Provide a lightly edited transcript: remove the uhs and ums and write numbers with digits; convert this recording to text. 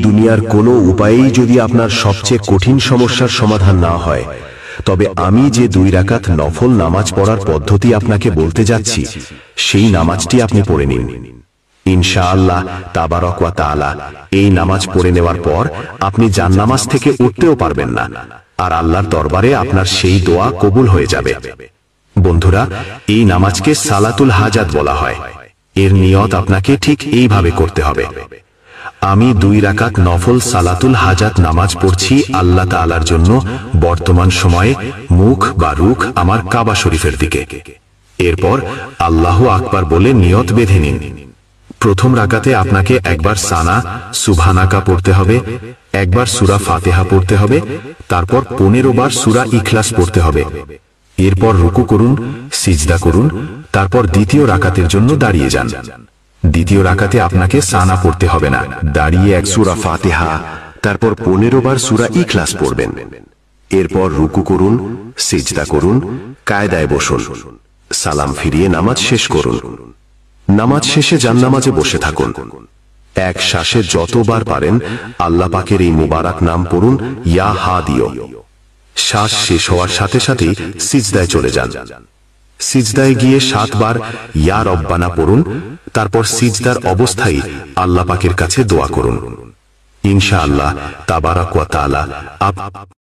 দুনিয়ার কোনো উপায়েই যদি আপনার সবচেয়ে কঠিন সমস্যার সমাধান না হয়, তবে আমি যে 2 রাকাত নফল নামাজ পড়ার পদ্ধতি আপনাকে বলতে যাচ্ছি, সেই নামাজটি আপনি পড়ে নিন। ইনশাআল্লাহ তাবারক ওয়া তাআলা এই নামাজ পড়ে নেওয়ার পর আপনি জান্নামাজ থেকে উঠতেও পারবেন না, আর আল্লাহর দরবারে আপনার সেই দোয়া কবুল হয়ে যাবে। বন্ধুরা, এই নামাজকে সালাতুল হাজাত বলা হয়। এর নিয়ত আপনাকে ঠিক এইভাবে করতে হবে। আমি 2 রাকাত নফল সালাতুল হাজাত নামাজ পড়ছি আল্লাহ তাআলার জন্য বর্তমান সময়ে মুখ বা রুখ আমার কাবা শরীফের দিকে। এরপর আল্লাহু আকবার বলে নিয়ত বেঁধে নিন। প্রথম রাকাতে আপনাকে একবার সানা সুবহানাকা পড়তে হবে, একবার সূরা ফাতিহা পড়তে হবে, তারপর 15 বার সূরা ইখলাস পড়তে হবে। এরপর রুকু করুন, সিজদা করুন, তারপর দ্বিতীয় রাকাতের জন্য দাঁড়িয়ে যান। দ্বিতীয় রাকাতে আপনাকে সানা পড়তে হবে না, দাঁড়িয়ে এক সূরা ফাতিহা, তারপর 15 বার সূরা ইখলাস পড়বেন। এরপর রুকু করুন, সিজদা করুন, কায়দায় বসুন, সালাম ফিরিয়ে নামাজ শেষ করুন। নামাজ শেষে জান্নামাজে বসে থাকুন। এক শ্বাসে যতবার পারেন আল্লাহ পাকের এই মুবারক নাম পড়ুন, ইয়া হাদিও। শ্বাস শেষ হওয়ার সাথে সাথেই সিজদায় চলে যান। সিজদায় গিয়ে 7 বার ইয়া রব্বানা পড়ুন, তারপর সিজদার অবস্থায় আল্লাহ পাকের কাছে দোয়া করুন। ইনশাআল্লাহ তাবারক ওয়া তাআলা